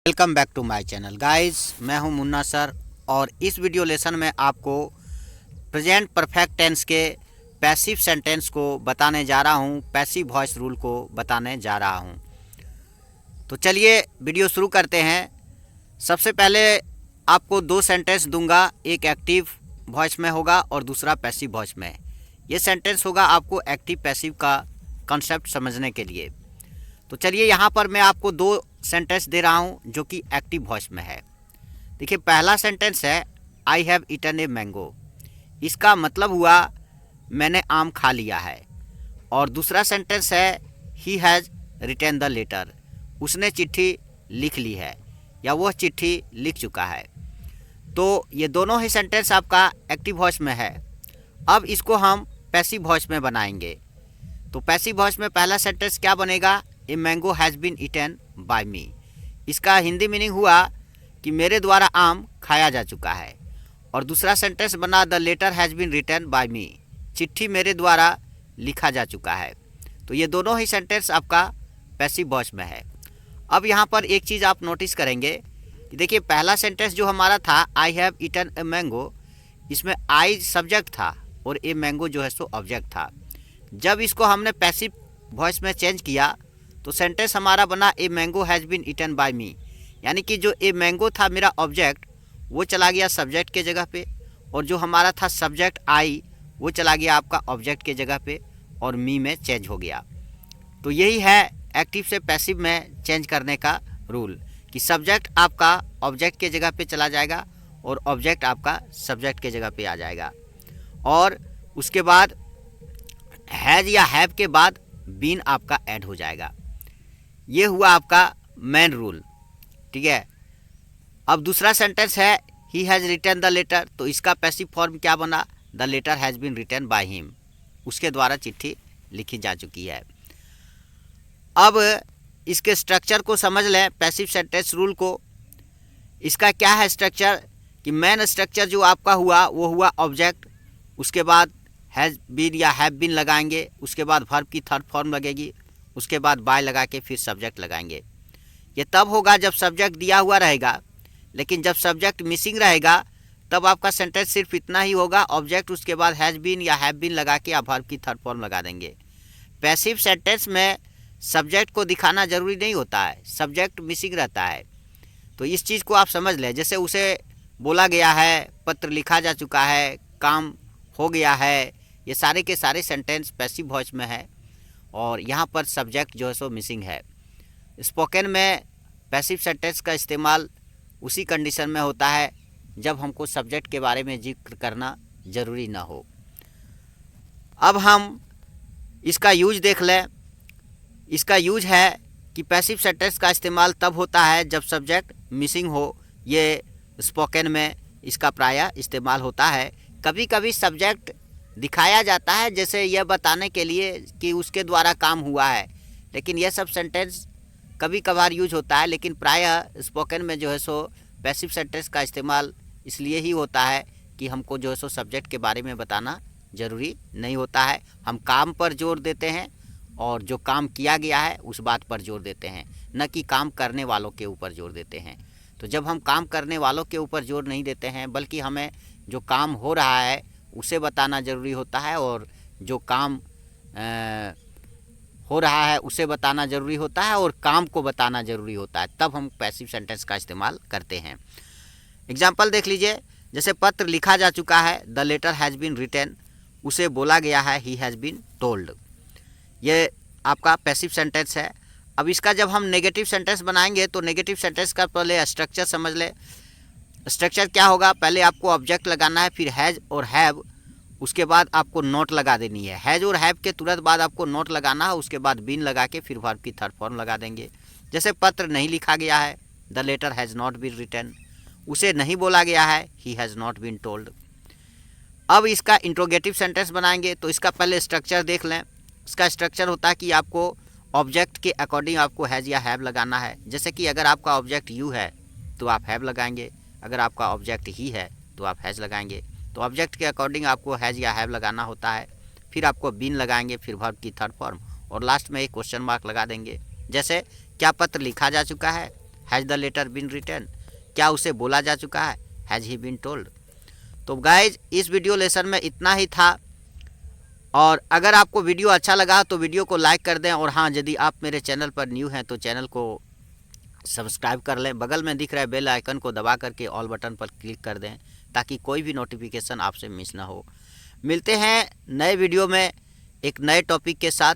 Welcome back to my channel guys, मैं हूं Munna sir. और इस वीडियो लेसन में आपको प्रेजेंट परफेक्ट टेंस के पैसिव सेंटेंस को बताने जा रहा हूं, पैसिव वॉइस रूल को बताने जा रहा हूं। तो चलिए वीडियो शुरू करते हैं। सबसे पहले आपको दो सेंटेंस दूंगा, एक एक्टिव वॉइस में होगा और दूसरा पैसिव वॉइस में। ये सेंटेंस होगा आपको एक्टिव पैसिव का कॉन्सेप्ट समझने के लिए। तो चलिए यहाँ पर मैं आपको दो सेंटेंस दे रहा हूँ जो कि एक्टिव वॉइस में है। देखिए, पहला सेंटेंस है I have eaten a mango. इसका मतलब हुआ मैंने आम खा लिया है। और दूसरा सेंटेंस है he has written the letter. उसने चिट्ठी लिख ली है या वह चिट्ठी लिख चुका है। तो ये दोनों ही सेंटेंस आपका एक्टिव वॉइस में है। अब इसको हम पैसिव वॉइस में बनाएंगे। तो पैसिव वॉइस में पहला सेंटेंस क्या बनेगा? A mango has been eaten by me. इसका हिंदी मीनिंग हुआ कि मेरे द्वारा आम खाया जा चुका है। और दूसरा सेंटेंस बना the letter has been written by me. चिट्ठी मेरे द्वारा लिखा जा चुका है। तो ये दोनों ही सेंटेंस आपका पैसिव वॉइस में है। अब यहाँ पर एक चीज़ आप नोटिस करेंगे कि देखिए, पहला सेंटेंस जो हमारा था I have eaten a mango, इसमें आई सब्जेक्ट था और ए मैंगो जो है सो ऑब्जेक्ट था। जब इसको हमने पैसिव वॉइस में चेंज किया तो सेंटेंस हमारा बना a mango has been eaten by me. यानी कि जो ए मैंगो था मेरा ऑब्जेक्ट, वो चला गया सब्जेक्ट के जगह पे, और जो हमारा था सब्जेक्ट आई, वो चला गया आपका ऑब्जेक्ट के जगह पे और मी में चेंज हो गया। तो यही है एक्टिव से पैसिव में चेंज करने का रूल कि सब्जेक्ट आपका ऑब्जेक्ट के जगह पे चला जाएगा और ऑब्जेक्ट आपका सब्जेक्ट के जगह पे आ जाएगा। और उसके बाद हैज़ या हैव के बाद बीन आपका ऐड हो जाएगा। ये हुआ आपका मेन रूल, ठीक है। अब दूसरा सेंटेंस है he has written the letter. तो इसका पैसिव फॉर्म क्या बना? The letter has been written by him. उसके द्वारा चिट्ठी लिखी जा चुकी है। अब इसके स्ट्रक्चर को समझ लें, पैसिव सेंटेंस रूल को। इसका क्या है स्ट्रक्चर कि मेन स्ट्रक्चर जो आपका हुआ वो हुआ ऑब्जेक्ट, उसके बाद हैज़ बीन या हैव बीन लगाएंगे, उसके बाद वर्ब की थर्ड फॉर्म लगेगी, उसके बाद बाय लगा के फिर सब्जेक्ट लगाएंगे। ये तब होगा जब सब्जेक्ट दिया हुआ रहेगा, लेकिन जब सब्जेक्ट मिसिंग रहेगा तब आपका सेंटेंस सिर्फ इतना ही होगा, ऑब्जेक्ट उसके बाद हैज़ बीन या हैव बीन लगा के आप वर्ब की थर्ड फॉर्म लगा देंगे। पैसिव सेंटेंस में सब्जेक्ट को दिखाना जरूरी नहीं होता है, सब्जेक्ट मिसिंग रहता है। तो इस चीज़ को आप समझ लें। जैसे उसे बोला गया है, पत्र लिखा जा चुका है, काम हो गया है, ये सारे के सारे सेंटेंस पैसिव वॉइस में है और यहाँ पर सब्जेक्ट जो है सो मिसिंग है। स्पोकन में पैसिव सेंटेंस का इस्तेमाल उसी कंडीशन में होता है जब हमको सब्जेक्ट के बारे में जिक्र करना ज़रूरी ना हो। अब हम इसका यूज देख लें। इसका यूज है कि पैसिव सेंटेंस का इस्तेमाल तब होता है जब सब्जेक्ट मिसिंग हो। ये स्पोकन में इसका प्रायः इस्तेमाल होता है। कभी कभी सब्जेक्ट दिखाया जाता है जैसे यह बताने के लिए कि उसके द्वारा काम हुआ है, लेकिन यह सब सेंटेंस कभी कभार यूज होता है। लेकिन प्रायः स्पोकन में जो है सो पैसिव सेंटेंस का इस्तेमाल इसलिए ही होता है कि हमको जो है सो सब्जेक्ट के बारे में बताना ज़रूरी नहीं होता है। हम काम पर जोर देते हैं और जो काम किया गया है उस बात पर जोर देते हैं, न कि काम करने वालों के ऊपर जोर देते हैं। तो जब हम काम करने वालों के ऊपर जोर नहीं देते हैं, बल्कि हमें जो काम हो रहा है उसे बताना ज़रूरी होता है और जो काम हो रहा है उसे बताना ज़रूरी होता है और काम को बताना ज़रूरी होता है, तब हम पैसिव सेंटेंस का इस्तेमाल करते हैं। एग्जाम्पल देख लीजिए। जैसे पत्र लिखा जा चुका है, the letter has been written. उसे बोला गया है, ही हैज़ बीन टोल्ड। ये आपका पैसिव सेंटेंस है। अब इसका जब हम नेगेटिव सेंटेंस बनाएंगे तो नेगेटिव सेंटेंस का पहले स्ट्रक्चर समझ ले। स्ट्रक्चर क्या होगा? पहले आपको ऑब्जेक्ट लगाना है, फिर हैज़ और हैव, उसके बाद आपको नोट लगा देनी है। हैज़ और हैव के तुरंत बाद आपको नोट लगाना है, उसके बाद बीन लगा के फिर वर्ब की थर्ड फॉर्म लगा देंगे। जैसे पत्र नहीं लिखा गया है, the letter has not been written. उसे नहीं बोला गया है, he has not been told. अब इसका इंट्रोगेटिव सेंटेंस बनाएंगे तो इसका पहले स्ट्रक्चर देख लें। इसका स्ट्रक्चर होता है कि आपको ऑब्जेक्ट के अकॉर्डिंग आपको हैज़ या हैव लगाना है। जैसे कि अगर आपका ऑब्जेक्ट यू है तो आप हैव लगाएंगे, अगर आपका ऑब्जेक्ट ही है तो आप हैज़ लगाएंगे। तो ऑब्जेक्ट के अकॉर्डिंग आपको हैज़ या हैव लगाना होता है। फिर आपको बीन लगाएंगे, फिर वर्ब की थर्ड फॉर्म और लास्ट में एक क्वेश्चन मार्क लगा देंगे। जैसे क्या पत्र लिखा जा चुका है? Has the letter been written, क्या उसे बोला जा चुका है, हैज़ ही बीन टोल्ड। तो गाइज इस वीडियो लेसन में इतना ही था, और अगर आपको वीडियो अच्छा लगा तो वीडियो को लाइक कर दें, और हाँ, यदि आप मेरे चैनल पर न्यू हैं तो चैनल को सब्सक्राइब कर लें, बगल में दिख रहा है बेल आइकन को दबा करके ऑल बटन पर क्लिक कर दें ताकि कोई भी नोटिफिकेशन आपसे मिस ना हो। मिलते हैं नए वीडियो में एक नए टॉपिक के साथ,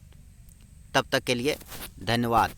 तब तक के लिए धन्यवाद।